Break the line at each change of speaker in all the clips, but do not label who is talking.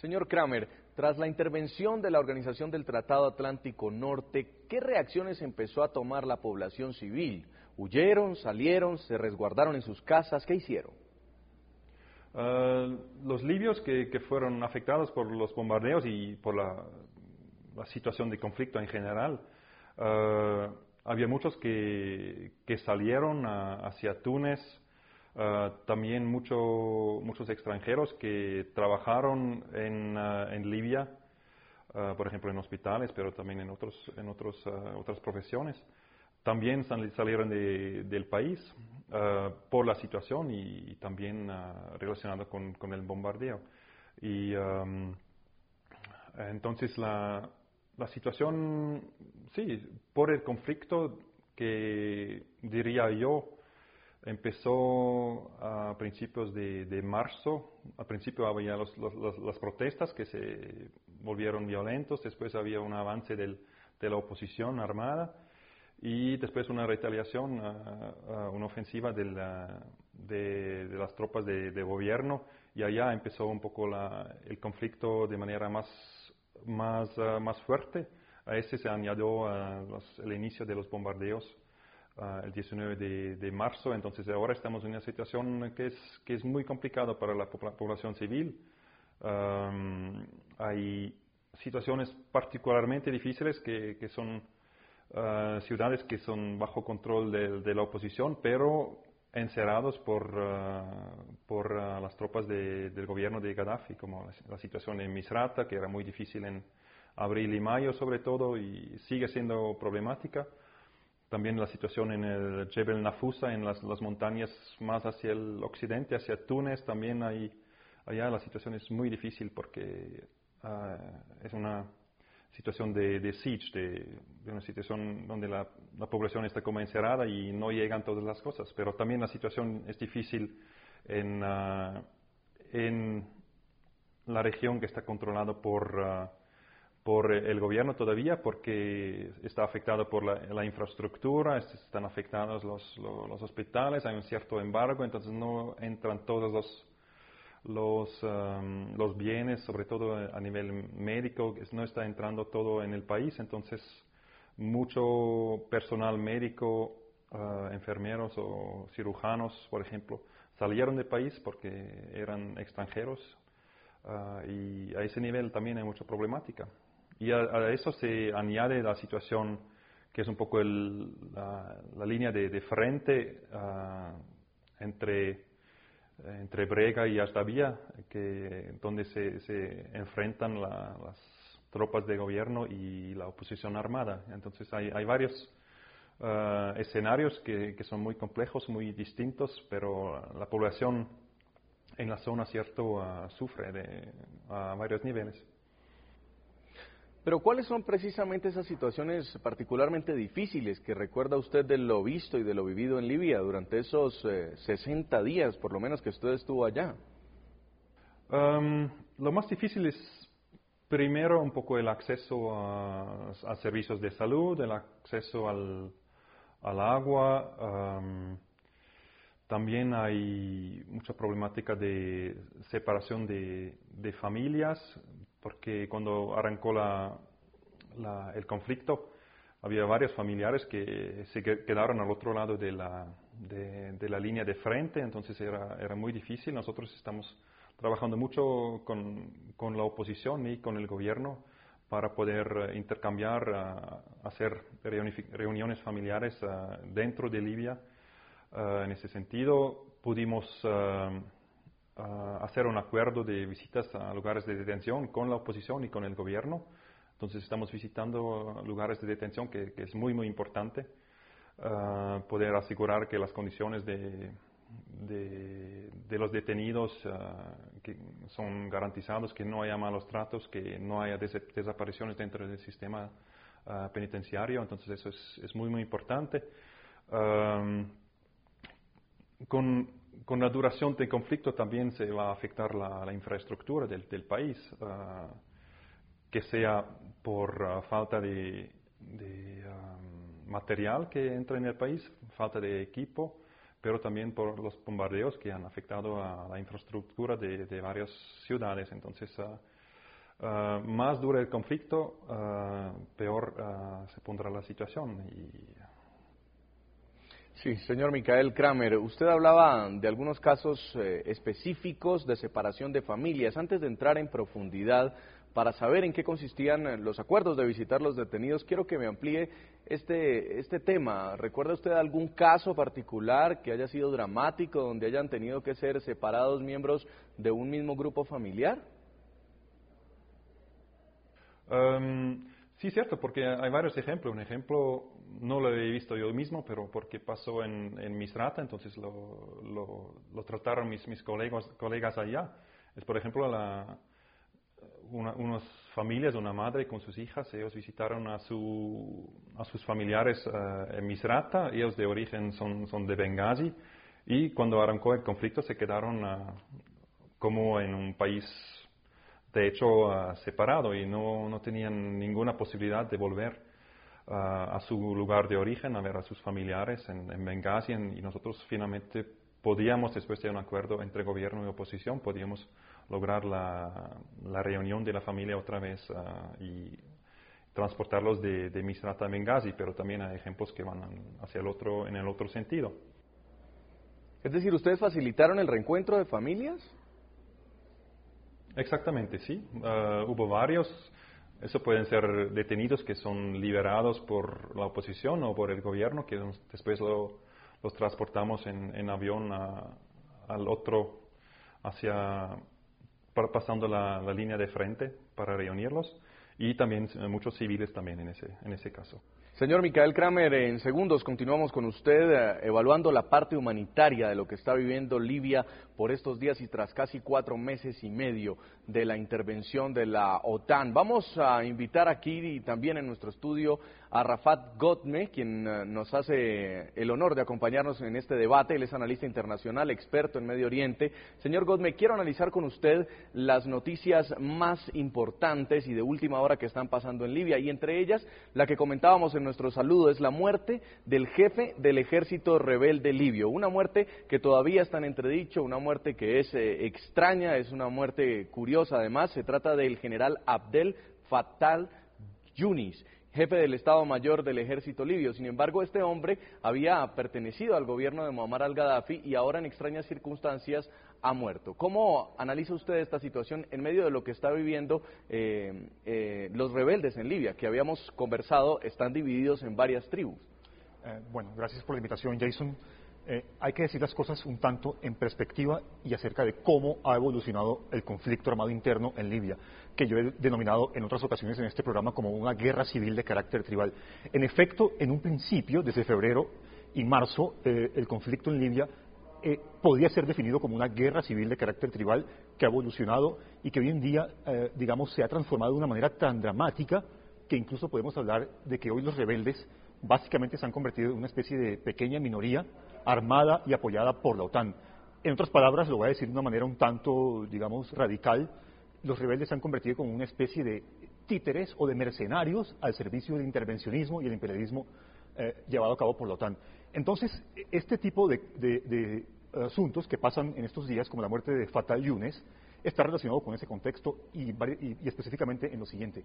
Señor Kramer, tras la intervención de la Organización del Tratado Atlántico Norte, ¿qué reacciones empezó a tomar la población civil? ¿Huyeron, salieron, se resguardaron en sus casas? ¿Qué hicieron?
Los libios que fueron afectados por los bombardeos y por la situación de conflicto en general, había muchos que salieron hacia Túnez, también muchos extranjeros que trabajaron en Libia, por ejemplo en hospitales, pero también en otras profesiones. También salieron del país por la situación y también relacionado con el bombardeo. Y entonces la situación, sí, por el conflicto que diría yo, empezó a principios de marzo. Al principio había las protestas que se volvieron violentos, después había un avance de la oposición armada y después una retaliación, una ofensiva de las tropas de gobierno, y allá empezó un poco el conflicto de manera más fuerte. A ese se añadió el inicio de los bombardeos el 19 de marzo. Entonces ahora estamos en una situación que es muy complicada para la población civil. Hay situaciones particularmente difíciles que son ciudades que son bajo control de la oposición, pero encerrados por las tropas del gobierno de Gaddafi, como la situación en Misrata, que era muy difícil en abril y mayo sobre todo, y sigue siendo problemática. También la situación en el Jebel Nafusa, en las montañas más hacia el occidente, hacia Túnez, también allá la situación es muy difícil porque es una situación de siege, de una situación donde la población está como encerrada y no llegan todas las cosas. Pero también la situación es difícil en la región que está controlada por el gobierno todavía, porque está afectado por la infraestructura, están afectados los hospitales, hay un cierto embargo, entonces no entran todos los bienes, sobre todo a nivel médico, no está entrando todo en el país. Entonces mucho personal médico, enfermeros o cirujanos, por ejemplo, salieron del país porque eran extranjeros, y a ese nivel también hay mucha problemática. Y a eso se añade la situación que es un poco la línea de frente entre Brega y Astabía, donde se enfrentan las tropas de gobierno y la oposición armada. Entonces hay varios escenarios que son muy complejos, muy distintos, pero la población en la zona, cierto, sufre a varios niveles.
Pero ¿cuáles son precisamente esas situaciones particularmente difíciles que recuerda usted de lo visto y de lo vivido en Libia durante esos 60 días, por lo menos, que usted estuvo allá?
Lo más difícil es primero un poco el acceso a servicios de salud, el acceso al agua. También hay mucha problemática de separación de familias, porque cuando arrancó el conflicto había varios familiares que se quedaron al otro lado de la línea de frente, entonces era muy difícil. Nosotros estamos trabajando mucho con la oposición y con el gobierno para poder intercambiar, hacer reuniones familiares dentro de Libia. En ese sentido, pudimos hacer un acuerdo de visitas a lugares de detención con la oposición y con el gobierno. Entonces estamos visitando lugares de detención que es muy, muy importante. Poder asegurar que las condiciones de los detenidos que son garantizados, que no haya malos tratos, que no haya desapariciones dentro del sistema penitenciario. Entonces eso es muy, muy importante. Con la duración del conflicto también se va a afectar la infraestructura del país, que sea por falta de material que entra en el país, falta de equipo, pero también por los bombardeos que han afectado a la infraestructura de varias ciudades. Entonces más dure el conflicto, peor se pondrá la situación.
Sí, señor Michael Kramer, usted hablaba de algunos casos específicos de separación de familias. Antes de entrar en profundidad para saber en qué consistían los acuerdos de visitar los detenidos, quiero que me amplíe este tema. ¿Recuerda usted algún caso particular que haya sido dramático, donde hayan tenido que ser separados miembros de un mismo grupo familiar?
Sí, cierto, porque hay varios ejemplos. Un ejemplo no lo he visto yo mismo, pero porque pasó en Misrata, entonces lo trataron mis colegas allá. Es, por ejemplo, unas familias, una madre con sus hijas, ellos visitaron a sus familiares en Misrata, ellos de origen son de Benghazi, y cuando arrancó el conflicto se quedaron como en un país de hecho separado y no tenían ninguna posibilidad de volver a su lugar de origen, a ver a sus familiares en Benghazi, y nosotros finalmente podíamos, después de un acuerdo entre gobierno y oposición, podíamos lograr la reunión de la familia otra vez y transportarlos de Misrata a Benghazi, pero también hay ejemplos que van en el otro sentido.
Es decir, ¿ustedes facilitaron el reencuentro de familias?
Exactamente, sí. Hubo varios. Eso pueden ser detenidos que son liberados por la oposición o por el gobierno, que después los transportamos en avión al otro, pasando la línea de frente para reunirlos. Y también muchos civiles también en ese caso.
Señor Michael Kramer, en segundos continuamos con usted evaluando la parte humanitaria de lo que está viviendo Libia por estos días y tras casi 4 meses y medio de la intervención de la OTAN. Vamos a invitar aquí y también en nuestro estudio a Rafat Gotme, quien nos hace el honor de acompañarnos en este debate. Él es analista internacional, experto en Medio Oriente. Señor Gotme, quiero analizar con usted las noticias más importantes y de última hora que están pasando en Libia, y entre ellas la que comentábamos en nuestro saludo, es la muerte del jefe del ejército rebelde libio, una muerte que todavía está en entredicho, una muerte que es extraña, es una muerte curiosa. Además, se trata del general Abdel Fattah al-Yunis, jefe del Estado Mayor del ejército libio. Sin embargo, este hombre había pertenecido al gobierno de Muammar al-Gaddafi y ahora en extrañas circunstancias ha muerto. ¿Cómo analiza usted esta situación en medio de lo que está viviendo los rebeldes en Libia, que habíamos conversado están divididos en varias tribus?
Bueno, gracias por la invitación, Jason. Hay que decir las cosas un tanto en perspectiva y acerca de cómo ha evolucionado el conflicto armado interno en Libia, que yo he denominado en otras ocasiones en este programa como una guerra civil de carácter tribal. En efecto, en un principio, desde febrero y marzo, el conflicto en Libia podría ser definido como una guerra civil de carácter tribal que ha evolucionado y que hoy en día, digamos, se ha transformado de una manera tan dramática que incluso podemos hablar de que hoy los rebeldes básicamente se han convertido en una especie de pequeña minoría armada y apoyada por la OTAN. En otras palabras, lo voy a decir de una manera un tanto, digamos, radical, los rebeldes se han convertido como una especie de títeres o de mercenarios al servicio del intervencionismo y el imperialismo llevado a cabo por la OTAN. Entonces, este tipo de asuntos que pasan en estos días, como la muerte de Fattah al-Yunis, está relacionado con ese contexto y específicamente en lo siguiente.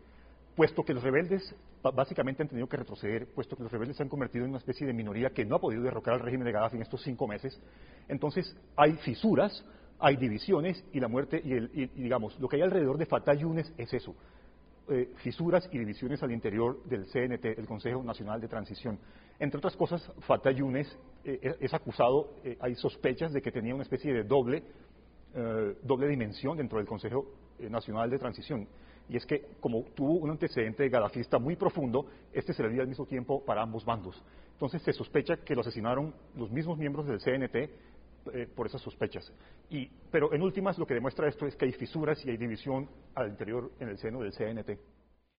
Puesto que los rebeldes básicamente han tenido que retroceder, puesto que los rebeldes se han convertido en una especie de minoría que no ha podido derrocar al régimen de Gaddafi en estos 5 meses, entonces hay fisuras, hay divisiones y la muerte y digamos, lo que hay alrededor de Fattah al-Yunis es eso. Fisuras y divisiones al interior del CNT, el Consejo Nacional de Transición. Entre otras cosas, Fattah al-Yunis es acusado, hay sospechas de que tenía una especie de doble dimensión dentro del Consejo Nacional de Transición. Y es que, como tuvo un antecedente gadafista muy profundo, este se le dio al mismo tiempo para ambos bandos. Entonces se sospecha que lo asesinaron los mismos miembros del CNT por esas sospechas. Pero en últimas lo que demuestra esto es que hay fisuras y hay división al interior en el seno del CNT.